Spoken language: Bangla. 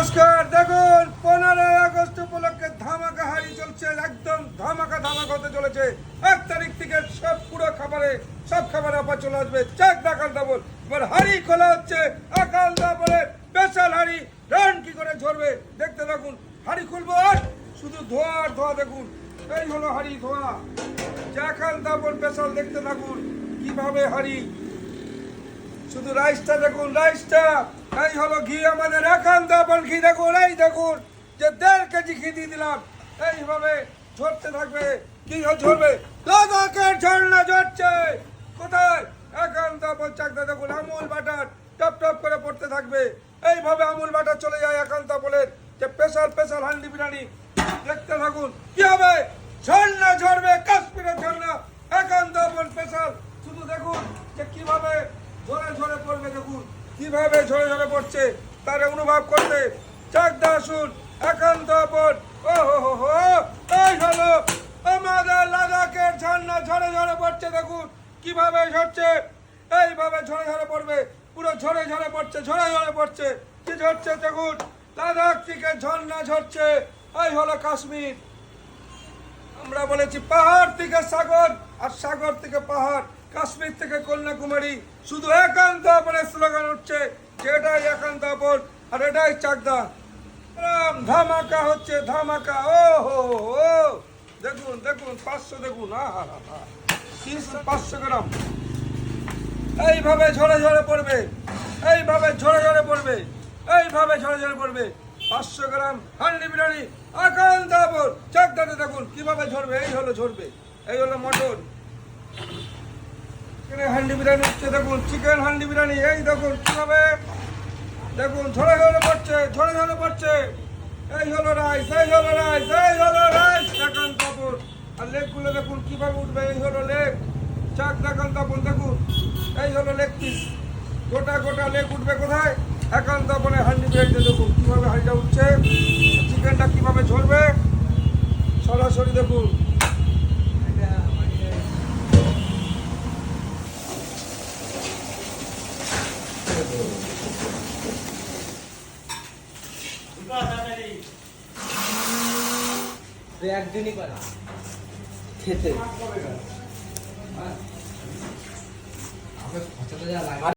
নমস্কার। দেখুন 15ই আগস্ট উপলক্ষে ধামাকা হাড়ি চলছে, একদম ধামাকা হতে চলেছে। 1 তারিখ থেকে সব পুরো খাবারে সব খাবারে অফার চলে আসবে। চাক ডাকাল ডাবল এবার হাড়ি খোলা হচ্ছে। আকাল ডাবলে স্পেশাল হাড়ি রান কি করে ঝরবে দেখতে থাকুন। হাড়ি খুলবো আর শুধু ধোয়া আর ধোয়া। দেখুন এই হলো হাড়ি ধোয়া। চাকাল ডাবল স্পেশাল দেখতে থাকুন কিভাবে হাড়ি। শুধু রাইসটা দেখুন, রাইসটা এই হলো ঘি আমাদের একান্ত আপন ঘি। দেখুন এই দেখুন যে 1.5 কেজি ঘি দিয়ে দিলাম। এইভাবে ঝরতে থাকবে। কি ঝরবে? লাদাখের ঝর্ণা ঝরছে। কোথায়? একান্ত আপন চাকদা। দেখুন আমুল বাটার টপ টপ করে পড়তে থাকবে। এইভাবে আমুল বাটার চলে যায় একান্ত আপনের যে স্পেশাল হান্ডি বিরিয়ানি। দেখতে থাকুন কি হবে। ঝর্ণা ঝরবে, কাশ্মীরের ঝর্ণা একান্ত আপন স্পেশাল। শুধু দেখুন যে কিভাবে ঝরে ঝরে পড়বে। দেখুন কিভাবে ঝরে ঝরে পড়ছে, তার অনুভব করতে চাকদা আসুন একান্ত আপন। ও হো এই হলো আমাদের লাদাখের ঝর্ণা ঝরে ঝরে পড়ছে। দেখুন কিভাবে ঝরছে, এইভাবে ঝরে ঝরে পড়বে। পুরো ঝরে ঝরে পড়ছে, ঝরে ঝরে পড়ছে। কি ঝরছে দেখুন, লাদাখ থেকে ঝর্ণা ঝরছে। এই হলো কাশ্মীর। আমরা বলেছি পাহাড় থেকে সাগর আর সাগর থেকে পাহাড়, কাশ্মীর থেকে কন্যাকুমারী। শুধু একান্ত আপনের স্লোগান উঠছে যে এটাই একান্ত আপন আর এটাই চাকদা। ধামাকা হচ্ছে, ধামাকা। ও হো দেখুন দেখুন 500 দেখুন। 500 গ্রাম এইভাবে ঝরে ঝরে পড়বে, এইভাবে ঝরে ঝরে পড়বে, এইভাবে ঝরে ঝরে পড়বে। 500 গ্রাম হান্ডি বিরিয়ানি একান্ত আপন চাকদাতে। দেখুন কিভাবে ঝরবে। এই হলো ঝরবে, এই হলো মটন। হান্ডি বিরিয়ানি হচ্ছে দেখুন, চিকেন হান্ডি বিরিয়ানি। এই দেখুন কিভাবে, দেখুন ঝরে ঝরে পড়ছে, ঝরে ঝরে পড়ছে। এই হলো রাইস, এই হলো রাইস, এই হলো রাইস একান্ত আপন। আর লেগগুলো দেখুন কিভাবে উঠবে। এই হলো লেগ, চাক একান্ত আপন। দেখুন এই হলো লেগ পিস, গোটা গোটা লেগ উঠবে কোথায়? একান্ত আপনের হান্ডি বিরিয়ানিতে। দেখুন কিভাবে হাঁড়িটা উঠছে, চিকেনটা কিভাবে ঝরবে সরাসরি দেখুন। একদিনই করা খেতে